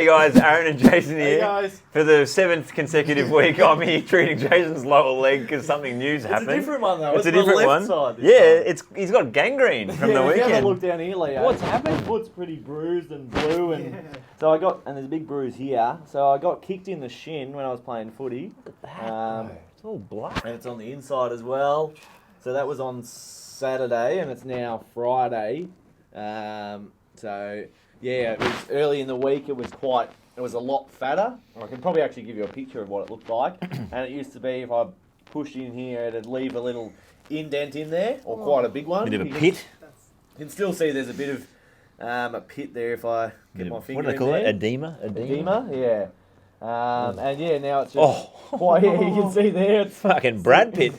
Hey guys, Aaron and Jason here. Hey guys. For the 7th consecutive week, I'm here treating Jason's lower leg because something new's happened. It's a different one though. It's a different one. Side He's got gangrene from the If you have weekend. a look down here, Leo. What's happened? My foot's pretty bruised and blue, and so and there's a big bruise here. So I got kicked in the shin when I was playing footy. It's all black. And it's on the inside as well. So that was on Saturday, and it's now Friday. So yeah, it was early in the week. It was a lot fatter. I can probably actually give you a picture of what it looked like. And it used to be, if I pushed in here, it'd leave a little indent in there, or quite a big one. Bit of a pit. You can still see there's a bit of a pit there if I get my finger in What do they call there. it? Edema? Edema, yeah. And yeah, now it's just quite, yeah, you can see there. It's Fucking Brad Pitt.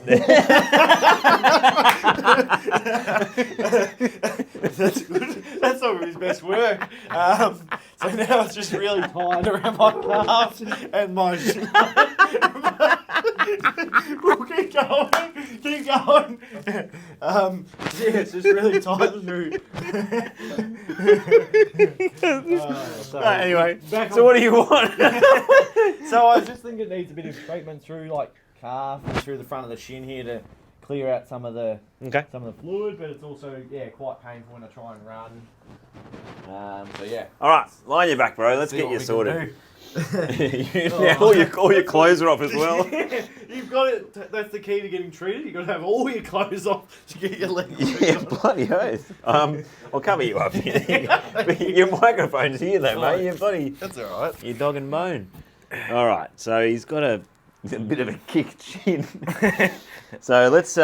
That's good. That's some of his best work. So now it's just really tight around my calves and my We'll keep going. Keep going. Yeah, it's just really tight through. Anyway, so what do you want? So I just think it needs a bit of treatment through like calf and through the front of the shin here to clear out some of the fluid, but it's also quite painful when I try and run. So yeah. All right, line your back, bro. Let's See get what you we can sorted. do. Now all your clothes are off as well. Yeah, you've got it. That's the key to getting treated. You've got to have all your clothes off to get your legs treated. Yeah, bloody oath. I'll cover you up here. Your microphone's here though, mate. You're bloody. That's all right. You're dog and bone. All right, so he's got a bit of a kicked chin. So let's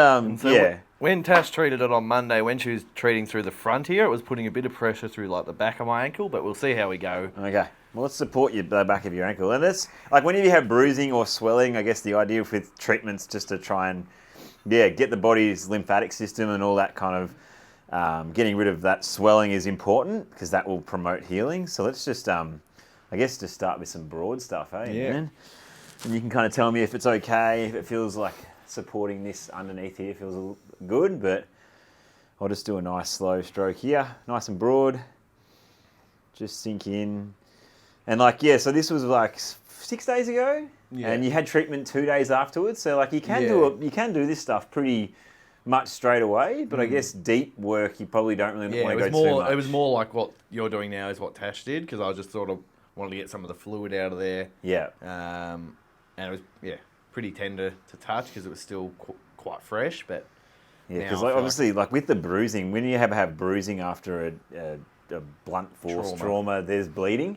When Tash treated it on Monday, when she was treating through the front here, it was putting a bit of pressure through like the back of my ankle, but we'll see how we go. Okay. Well, let's support the back of your ankle. And that's like whenever you have bruising or swelling, I guess the idea with treatments just to try and get the body's lymphatic system and all that kind of getting rid of that swelling is important because that will promote healing. So let's just I guess just start with some broad stuff, eh? Yeah. Man? And you can kind of tell me if it's okay, if it feels like supporting this underneath here feels good, but I'll just do a nice slow stroke here, nice and broad. Just sink in. And so this was like 6 days ago, and you had treatment 2 days afterwards. So like you can do this stuff pretty much straight away, but I guess deep work you probably don't really want to go too much. It was more like what you're doing now is what Tash did, because I just sort of wanted to get some of the fluid out of there. Yeah. And it was pretty tender to touch because it was still quite fresh, but yeah, because obviously with the bruising, when you have bruising after a blunt force trauma, there's bleeding.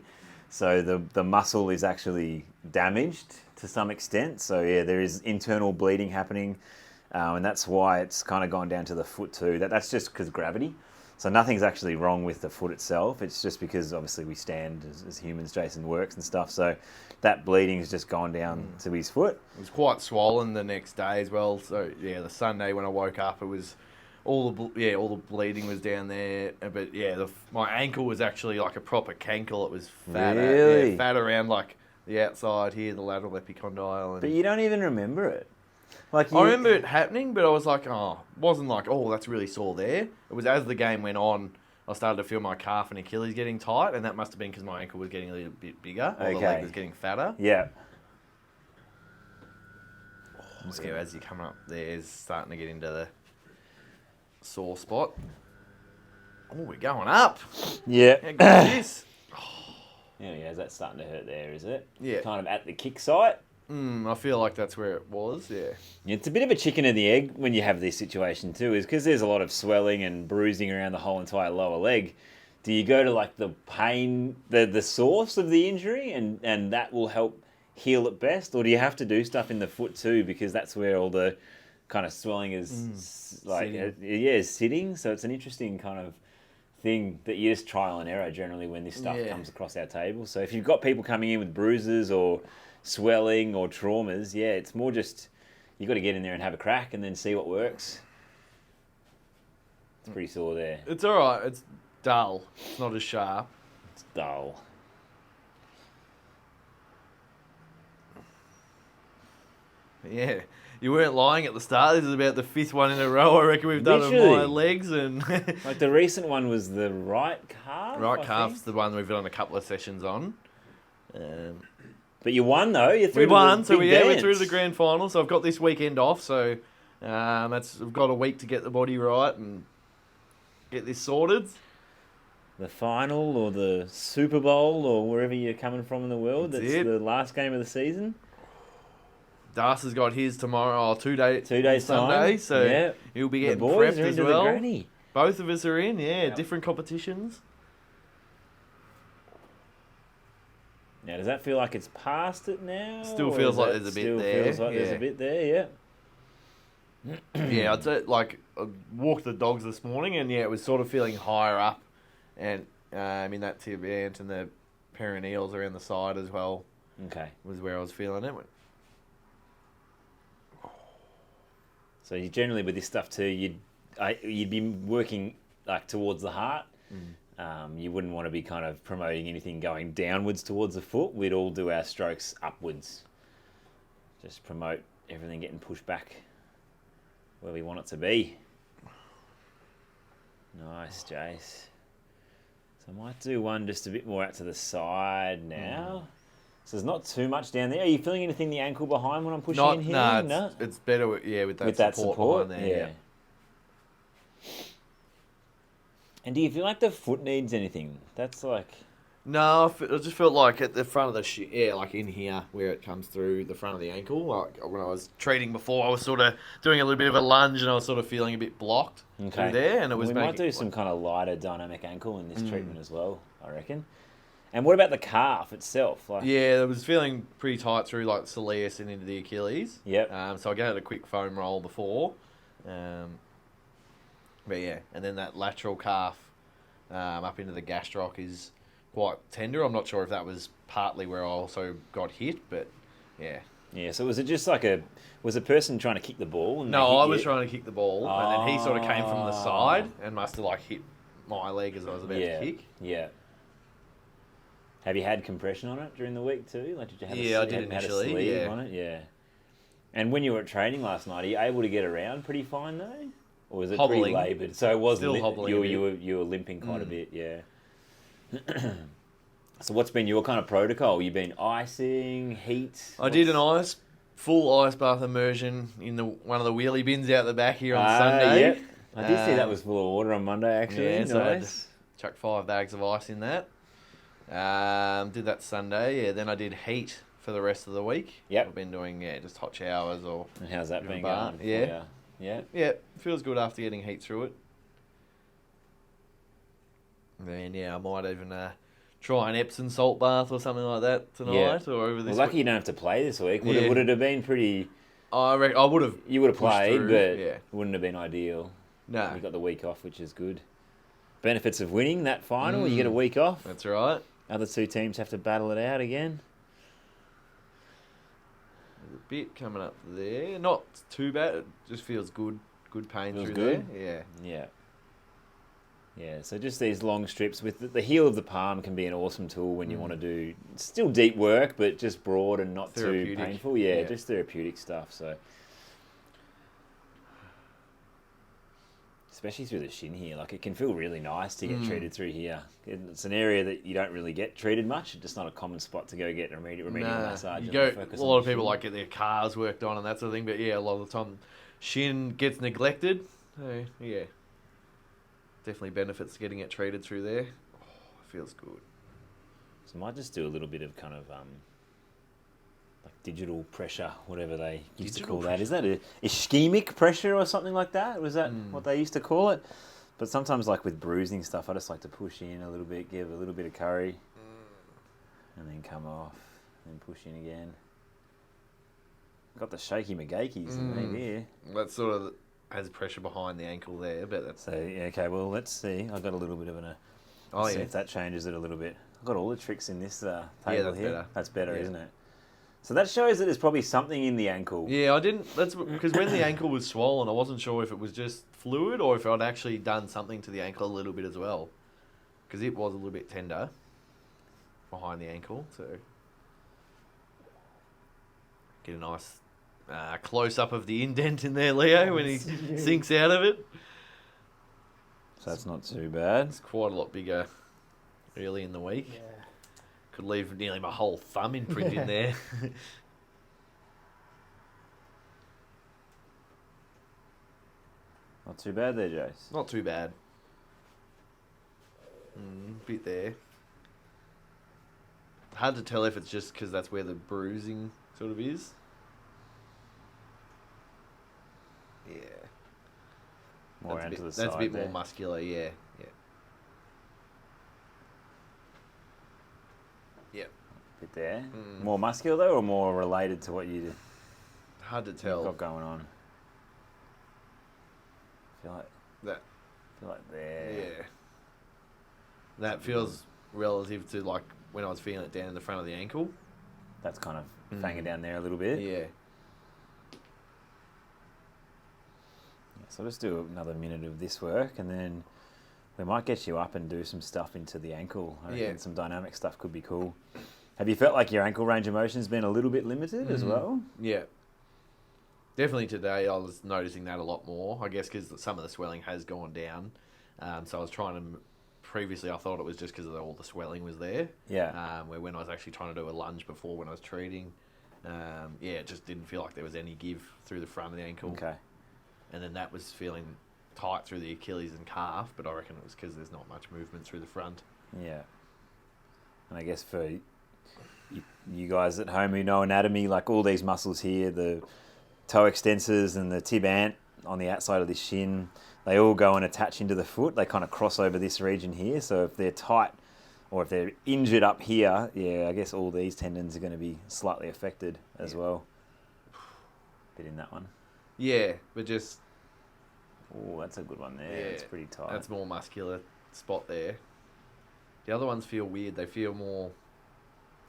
So the muscle is actually damaged to some extent. So yeah, there is internal bleeding happening, and that's why it's kind of gone down to the foot too. That's just because gravity. So nothing's actually wrong with the foot itself. It's just because obviously we stand as humans. Jason works and stuff. So that bleeding has just gone down to his foot. it was quite swollen the next day as well. So yeah, the Sunday when I woke up, it was all the bleeding was down there. But yeah, my ankle was actually like a proper cankle. It was fat, Really? fat around like the outside here, the lateral epicondyle. And But you don't even remember it. I remember it happening, but I was like, wasn't like, that's really sore there. It was as the game went on, I started to feel my calf and Achilles getting tight, and that must have been because my ankle was getting a little bit bigger, or the leg was getting fatter. Yeah. So as you're coming up, there's starting to get into the sore spot. Oh, we're going up. Yeah. How good is this? Yeah, is that starting to hurt there, is it? Yeah. Kind of at the kick site. I feel like that's where it was, yeah. It's a bit of a chicken and the egg when you have this situation too, is because there's a lot of swelling and bruising around the whole entire lower leg. Do you go to like the pain, the source of the injury, and that will help heal it best? Or do you have to do stuff in the foot too, because that's where all the kind of swelling is sitting? So it's an interesting kind of thing that you just trial and error generally when this stuff comes across our table. So if you've got people coming in with bruises or swelling or traumas, it's more just you got to get in there and have a crack and then see what works. It's pretty sore there. It's all right. It's dull. It's not as sharp. It's dull. Yeah. You weren't lying at the start. This is about the 5th one in a row I reckon we've done on my legs. And like the recent one was the right calf. Right calf's the one we've done a couple of sessions on. But you won though. You through We won, the so big we're dance. through to the grand final. So I've we're through to the grand final. So I've got this weekend off. So I've got a week to get the body right and get this sorted. The final or the Super Bowl or wherever you're coming from in the world. That's the last game of the season. Darcy's got his tomorrow, 2 days time. Sunday, so he'll be getting prepped as well. Both of us are in, different competitions. Now, does that feel like it's past it now? Still feels like there's a bit there. Feels like there's a bit there, Yeah, I'd say, like, I walked the dogs this morning, and it was sort of feeling higher up, and in that tibia and the perineals around the side as well. Okay, was where I was feeling it. So you generally with this stuff too, you'd be working like towards the heart. You wouldn't want to be kind of promoting anything going downwards towards the foot. We'd all do our strokes upwards. Just promote everything getting pushed back where we want it to be. Nice, Jace. So I might do one just a bit more out to the side now. So there's not too much down there. Are you feeling anything in the ankle behind when I'm pushing in here? No, it's better with that support behind there. Yeah. And do you feel like the foot needs anything? That's like... No, I just felt like at the front of the like in here where it comes through the front of the ankle. Like when I was treating before, I was sort of doing a little bit of a lunge and I was sort of feeling a bit blocked through there. And it was we might do some kind of lighter dynamic ankle in this treatment as well, I reckon. And what about the calf itself? Like... Yeah, it was feeling pretty tight through like soleus and into the Achilles. Yep. So I gave it a quick foam roll before. But yeah, and then that lateral calf up into the gastroc is quite tender. I'm not sure if that was partly where I also got hit, but yeah. Yeah, so was it just like was a person trying to kick the ball? And no, I was trying to kick the ball, and then he sort of came from the side and must have like hit my leg as I was about to kick. Yeah. Have you had compression on it during the week too? Like, did you have I did initially. Had a sleeve on it? Yeah. And when you were at training last night, are you able to get around pretty fine though, or was it pretty laboured? So it was still hobbling. You were limping quite a bit, yeah. So what's been your kind of protocol? You've been icing, heat? I did an full ice bath immersion in one of the wheelie bins out the back here on Sunday. Yep. I did see that was full of water on Monday actually. Yeah, so nice. I chucked 5 bags of ice in that. Did that Sunday, then I did heat for the rest of the week. Yep. I've been doing just hot showers or... And how's that been going? Yeah. Yeah, feels good after getting heat through it. And I might even try an Epsom salt bath or something like that tonight or over this week. Lucky you don't have to play this week. Would it have been pretty... I reckon I would have... You would have played, but it wouldn't have been ideal. No. You got the week off, which is good. Benefits of winning that final, you get a week off. That's right. Other two teams have to battle it out again. There's a bit coming up there. Not too bad. It just feels good. Good pain through good. there. Yeah. Yeah, so just these long strips with the heel of the palm can be an awesome tool when you want to do still deep work, but just broad and not too painful. Yeah, just therapeutic stuff. So, especially through the shin here, like it can feel really nice to get treated through here. It's an area that you don't really get treated much. It's just not a common spot to go get remedial massage. A lot of people like get their cars worked on and that sort of thing, but a lot of the time shin gets neglected. So yeah. Definitely benefits getting it treated through there. Oh, it feels good. So I might just do a little bit of kind of like digital pressure, whatever they used to call that. Is that ischemic pressure or something like that? Was that what they used to call it? But sometimes like with bruising stuff, I just like to push in a little bit, give a little bit of curry, and then come off, and push in again. Got the shaky McGakeys in here. That's sort of... has pressure behind the ankle there, but that's... So, okay, well, let's see. I've got a little bit of see if that changes it a little bit. I've got all the tricks in this table that's here. Better. That's better, isn't it? So that shows that there's probably something in the ankle. Yeah, I didn't... That's because when the ankle was swollen, I wasn't sure if it was just fluid or if I'd actually done something to the ankle a little bit as well. Because it was a little bit tender behind the ankle, so... Get a nice... close-up of the indent in there, Leo, when he sinks out of it. So that's not too bad. It's quite a lot bigger early in the week. Could leave nearly my whole thumb imprint in there. Not too bad there, Jace. Not too bad. Bit there. Hard to tell if it's just because that's where the bruising sort of is. Yeah. More That's out to the that's side a bit there. more muscular, yeah. Bit there. More muscular though, or more related to what you've Hard to tell. got going on? Feel like there. Yeah. That feels relative to like when I was feeling it down in the front of the ankle. That's kind of banging down there a little bit. Yeah. So let's do another minute of this work, and then we might get you up and do some stuff into the ankle. I reckon some dynamic stuff could be cool. Have you felt like your ankle range of motion's been a little bit limited as well? Yeah. Definitely today I was noticing that a lot more, I guess because some of the swelling has gone down. So I was trying to... Previously I thought it was just because all the swelling was there. Yeah. Where when I was actually trying to do a lunge before when I was treating, it just didn't feel like there was any give through the front of the ankle. Okay. And then that was feeling tight through the Achilles and calf, but I reckon it was because there's not much movement through the front. Yeah. And I guess for you guys at home who know anatomy, like all these muscles here, the toe extensors and the tib ant on the outside of the shin, they all go and attach into the foot. They kind of cross over this region here. So if they're tight or if they're injured up here, I guess all these tendons are going to be slightly affected as well. Bit in that one. Yeah, but just... Oh, that's a good one there. Yeah, It's pretty tight. That's more muscular spot there. The other ones feel weird. They feel more,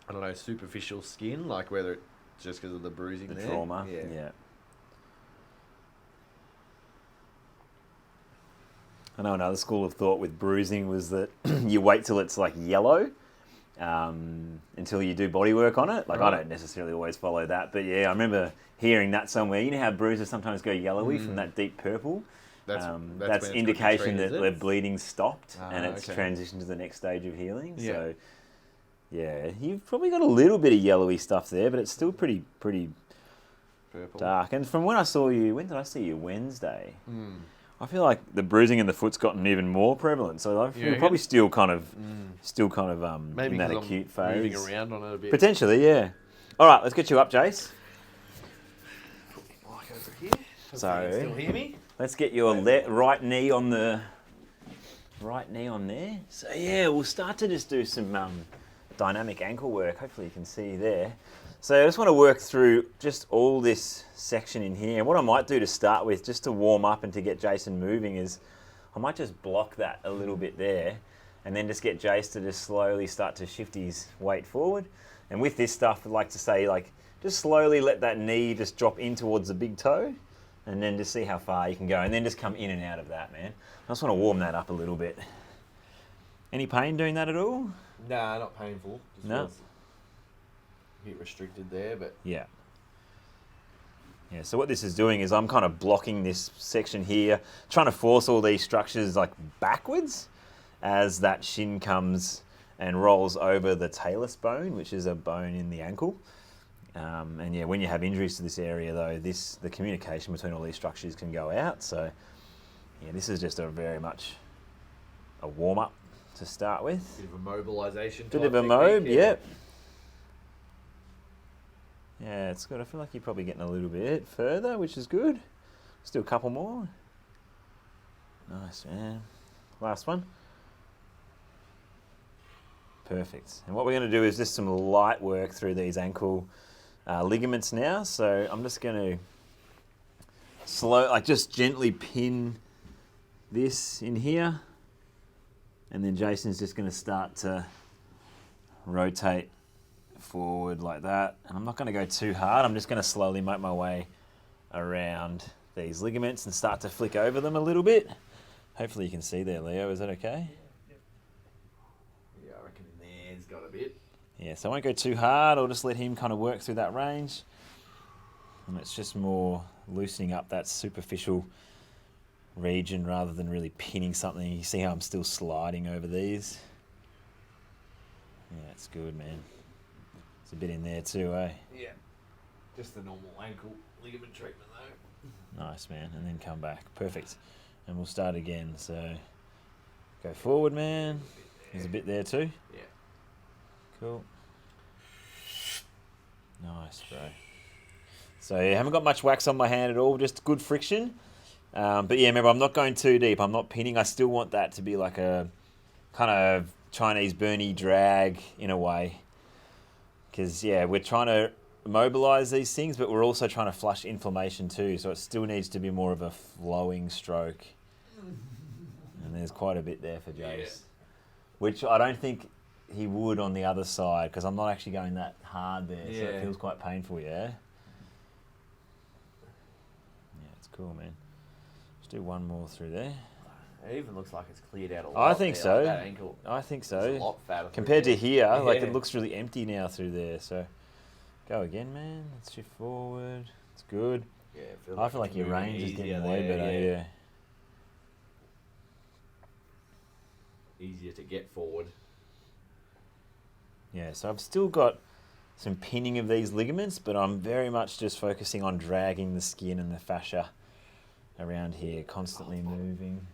I don't know, superficial skin, like whether it's just because of the bruising the there. trauma. Yeah. I know another school of thought with bruising was that you wait till it's like yellow until you do body work on it. Like I don't necessarily always follow that, but yeah, I remember hearing that somewhere. You know how bruises sometimes go yellowy from that deep purple? That's indication that the bleeding's stopped and it's transitioned to the next stage of healing. Yeah. So yeah, you've probably got a little bit of yellowy stuff there, but it's still pretty Purple. dark. And from when I saw you, when did I see you? Wednesday. I feel like the bruising in the foot's gotten even more prevalent. So I feel you're probably still kind of Maybe in that 'cause acute I'm phase. moving around on it a bit. Potentially, yeah. All right, let's get you up, Jace. Put my mic over here. So You can still hear me? let's get your right knee on the right knee on there. So yeah, we'll start to just do some dynamic ankle work. Hopefully you can see there. So I just want to work through just all this section in here. And what I might do to start with, just to warm up and to get Jason moving, is I might just block that a little bit there and then just get Jace to just slowly start to shift his weight forward. And with this stuff, I'd like to say, like, just slowly let that knee just drop in towards the big toe and then just see how far you can go and then just come in and out of that, man. I just want to warm that up a little bit. Any pain doing that at all? Nah, not painful. Just No. feels a bit restricted there, but Yeah. Yeah, so what this is doing is I'm kind of blocking this section here, trying to force all these structures like backwards as that shin comes and rolls over the talus bone, which is a bone in the ankle. And yeah, when you have injuries to this area though, the communication between all these structures can go out. So yeah, this is just a very much a warm-up to start with. bit of a mobilisation. Bit of a mob, yep. Yeah, it's good. I feel like you're probably getting a little bit further, which is good. Let's do a couple more. Nice, man. Last one. Perfect. And what we're going to do is just some light work through these ankle ligaments now. So I'm just going to just gently pin this in here. And then Jason's just going to start to rotate forward like that. And I'm not going to go too hard. I'm just going to slowly make my way around these ligaments and start to flick over them a little bit. Hopefully you can see there, Leo. Is that okay? Yeah, I reckon in there's got a bit. Yeah, so I won't go too hard. I'll just let him kind of work through that range. And it's just more loosening up that superficial region rather than really pinning something. You see how I'm still sliding over these? Yeah, it's good, man. It's a bit in there too, eh? Yeah. Just the normal ankle ligament treatment though. Nice, man. And then come back. Perfect. And we'll start again. So go forward, man. There's a bit there too. Yeah. Cool. Nice, bro. So yeah, haven't got much wax on my hand at all, just good friction. But yeah, remember, I'm not going too deep. I'm not pinning. I still want that to be like a kind of Chinese burny drag in a way. Because yeah, we're trying to mobilize these things, but we're also trying to flush inflammation too. So it still needs to be more of a flowing stroke. And there's quite a bit there for Jace. Yeah. Which I don't think he would on the other side, because I'm not actually going that hard there. Yeah. So it feels quite painful, yeah? Yeah, it's cool, man. Let's do one more through there. It even looks like it's cleared out a lot. I think there, so. Like that ankle. I think so. It's a lot fatter compared to here, yeah. like it looks really empty now through there. So go again, man. Let's shift forward. It's good. Yeah, I feel like your range is getting way better. Yeah. Easier to get forward. Yeah, so I've still got some pinning of these ligaments, but I'm very much just focusing on dragging the skin and the fascia around here, constantly moving.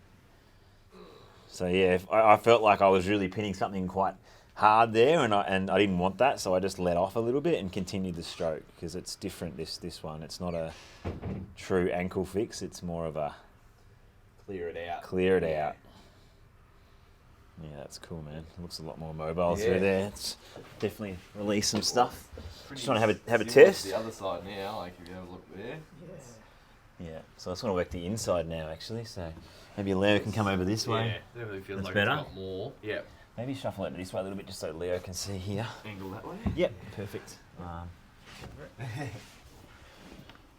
So yeah, I felt like I was really pinning something quite hard there, and I didn't want that, so I just let off a little bit and continued the stroke, because it's different, this one. It's not a true ankle fix, it's more of a clear it out. Clear it out. Yeah, that's cool, man. It looks a lot more mobile through there. It's definitely release some stuff. Just want to have a test. The other side now, like if you have a look there. Yeah, so I just want to work the inside now, actually. So maybe Leo can come over this way. Yeah, definitely feels like better. It's got more. Yeah. Maybe shuffle it this way a little bit, just so Leo can see here. Angle that way. Yep, perfect.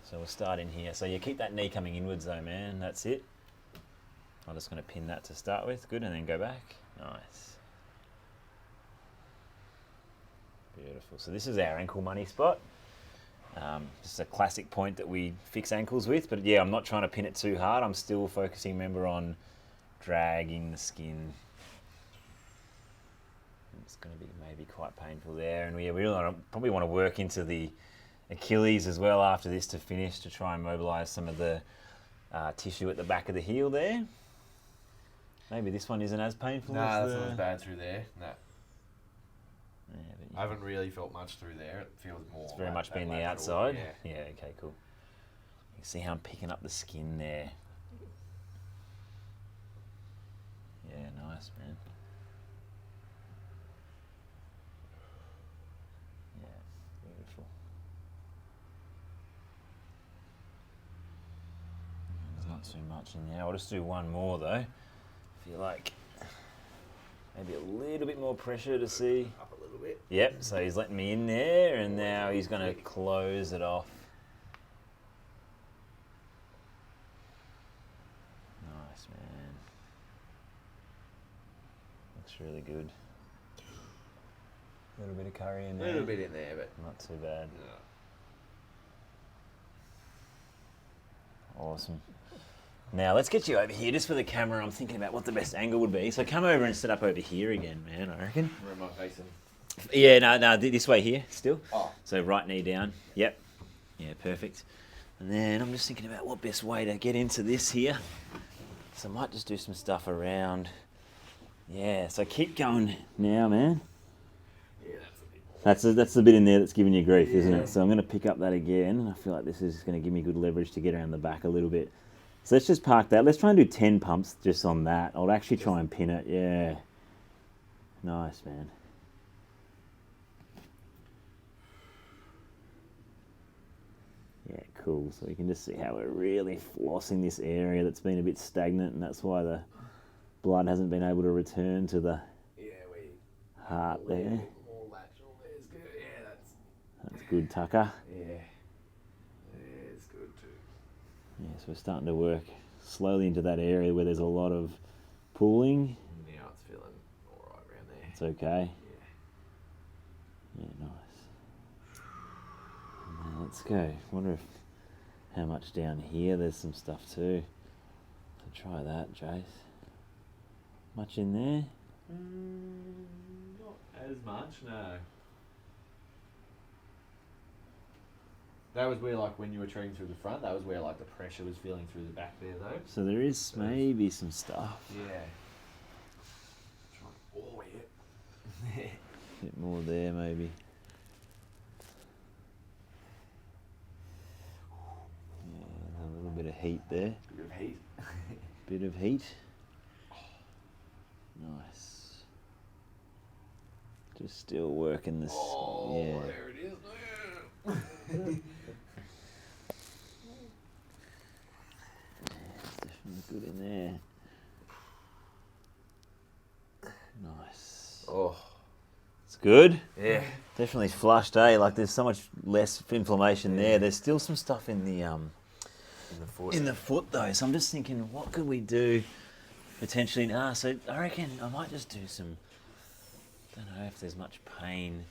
So we'll start in here. So you keep that knee coming inwards, though, man. That's it. I'm just going to pin that to start with. Good, and then go back. Nice. Beautiful. So this is our ankle money spot. Just a classic point that we fix ankles with. But yeah, I'm not trying to pin it too hard. I'm still focusing, remember, on dragging the skin. It's going to be maybe quite painful there. And we really probably want to work into the Achilles as well after this to finish, to try and mobilize some of the tissue at the back of the heel there. Maybe this one isn't as painful. No, that's not as bad through there. No. Yeah, I haven't really felt much through there. It feels more. It's very like much been the lateral, outside. Yeah. Yeah, okay, cool. You can see how I'm picking up the skin there. Yeah, nice, man. Yeah, beautiful. There's not too much in there. I'll just do one more though. I feel like maybe a little bit more pressure to see. Up a little bit. Yep, so he's letting me in there, and now he's going to close it off. Nice, man. Looks really good. A little bit of curry in there. A little bit in there, but not too bad. No. Awesome. Now, let's get you over here, just for the camera. I'm thinking about what the best angle would be. So come over and sit up over here again, man, I reckon. Where am I facing? Yeah, no, this way here, still. Oh. So right knee down. Yep. Yeah, perfect. And then I'm just thinking about what best way to get into this here. So I might just do some stuff around. Yeah, so keep going now, man. Yeah, that's a bit. That's the bit in there that's giving you grief, isn't it? So I'm going to pick up that again. I feel like this is going to give me good leverage to get around the back a little bit. So let's just park that. Let's try and do 10 pumps just on that. I'll actually try and pin it. Yeah. Nice, man. Yeah, cool. So you can just see how we're really flossing this area that's been a bit stagnant, and that's why the blood hasn't been able to return to the heart there. More lateral there is good. Yeah, that's good, Tucker. Yeah. It's good too. Yeah, so we're starting to work slowly into that area where there's a lot of pulling. Now it's feeling all right around there. It's okay. Yeah. Yeah, nice. Now let's go. Wonder if how much down here. There's some stuff too. So try that, Jace. Much in there? Not as much, no. That was where, like, when you were treading through the front, that was where, like, the pressure was feeling through the back there, though. So there is maybe some stuff. Yeah. Oh, yeah. A bit more there, maybe. Yeah, a little bit of heat there. Bit of heat. Bit of heat. Nice. Just still working this. Oh, yeah. there it is. Definitely good in there. Nice. Oh. It's good. Yeah. Definitely flushed, eh? Like there's so much less inflammation there. There's still some stuff in the foot. in the foot though. So I'm just thinking, what could we do potentially? So I reckon I might just do some. Don't know if there's much pain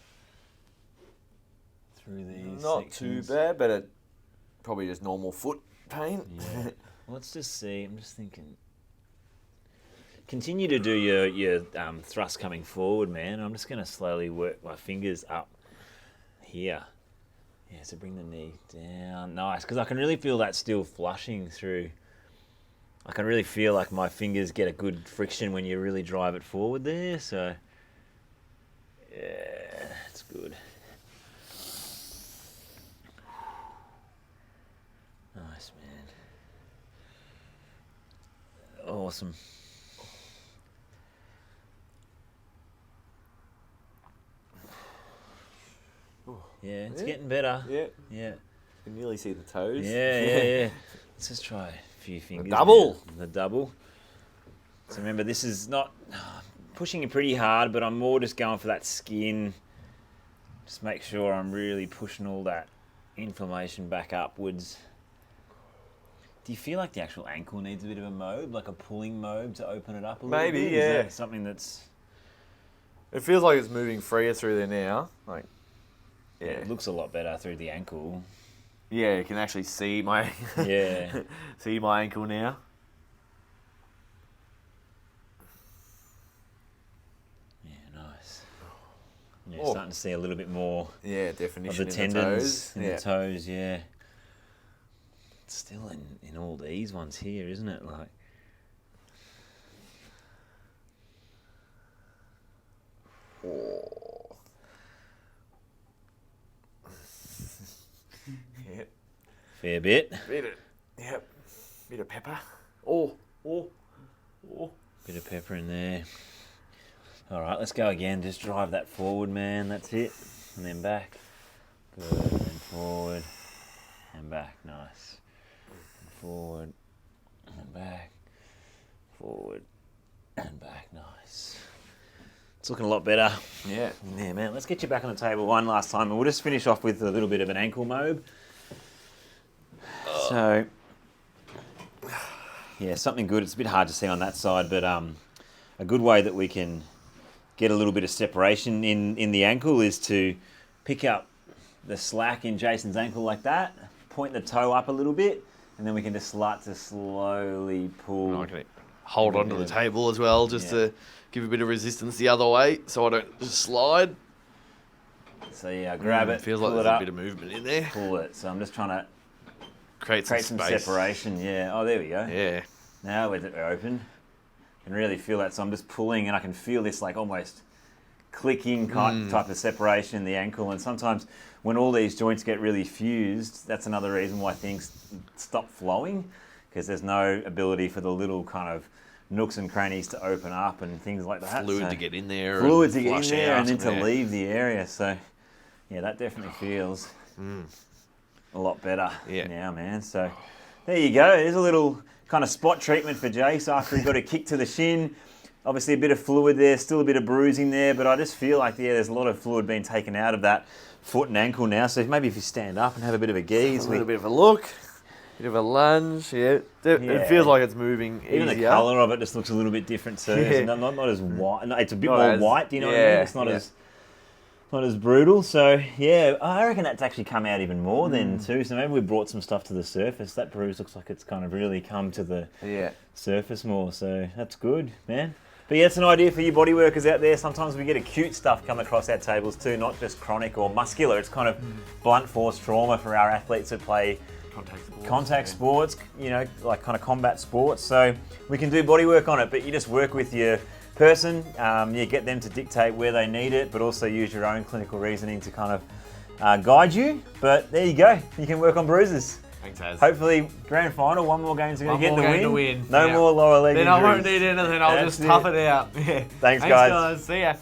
through these. Not sections. too bad, but it probably just normal foot pain. Yeah. Let's just see. I'm just thinking. Continue to do your thrust coming forward, man. I'm just going to slowly work my fingers up here. Yeah, so bring the knee down. Nice, because I can really feel that still flushing through. I can really feel like my fingers get a good friction when you really drive it forward there. So, yeah, it's good. Nice, man. Awesome. Yeah, it's getting better. Yeah. Yeah. You can nearly see the toes. Yeah. Let's just try a few fingers. double. Now. The double. So remember, this is not pushing it pretty hard, but I'm more just going for that skin. Just make sure I'm really pushing all that inflammation back upwards. Do you feel like the actual ankle needs a bit of a mobe, like a pulling mobe to open it up a little Maybe, bit? yeah. Is that something that's... It feels like it's moving freer through there now. Like, Yeah, it looks a lot better through the ankle. Yeah, you can actually see my Yeah. see my ankle now. Yeah, nice. Yeah, starting to see a little bit more Yeah, of definition the in tendons the toes. in the toes, yeah. It's still in all these ones here, isn't it? Like, Oh. Yep. fair bit. Bit of pepper. Oh. Bit of pepper in there. All right, let's go again. Just drive that forward, man. That's it. And then back. Good. And forward. And back. Nice. And forward. And back. Forward. And back. Nice. It's looking a lot better. Yeah. Yeah, man. Let's get you back on the table one last time. And we'll just finish off with a little bit of an ankle mobe. So, yeah, something good. It's a bit hard to see on that side, but a good way that we can get a little bit of separation in the ankle is to pick up the slack in Jason's ankle like that, point the toe up a little bit, and then we can just start to slowly pull. I can hold onto the table as well, just to give a bit of resistance the other way, so I don't just slide. So yeah, grab it, Feels pull like it there's a up, bit of movement in there. pull it. So I'm just trying to Create some space. separation. Yeah. Oh, there we go. Yeah. Now we're open. I can really feel that. So I'm just pulling, and I can feel this like almost clicking type of separation in the ankle. And sometimes when all these joints get really fused, that's another reason why things stop flowing, because there's no ability for the little kind of nooks and crannies to open up and things like that. Fluid to get in there. Fluid to get in there out, and then to leave the area. So yeah, that definitely feels a lot better now, man. So there you go. There's a little kind of spot treatment for Jace after he got a kick to the shin. Obviously a bit of fluid there, still a bit of bruising there, but I just feel like, there's a lot of fluid being taken out of that foot and ankle now. So maybe if you stand up and have a bit of a gaze. A little bit of a look, bit of a lunge, It feels like it's moving Even easier. the colour of it just looks a little bit different too. It's not as white. No, it's a bit more white, do you know what I mean? It's not as brutal. So yeah, I reckon that's actually come out even more then too. So maybe we brought some stuff to the surface. That bruise looks like it's kind of really come to the surface more. So that's good, man. But yeah, it's an idea for you body workers out there. Sometimes we get acute stuff come across our tables too, not just chronic or muscular. It's kind of blunt force trauma for our athletes that play contact sports, you know, like kind of combat sports. So we can do body work on it, but you just work with your person, you get them to dictate where they need it, but also use your own clinical reasoning to kind of guide you. But there you go, you can work on bruises. Thanks, Az. Hopefully, grand final, one more game's going to get the win. No Yeah. more lower leg Then injuries. I won't need anything, I'll just tough it out. Yeah. Thanks, guys. See ya.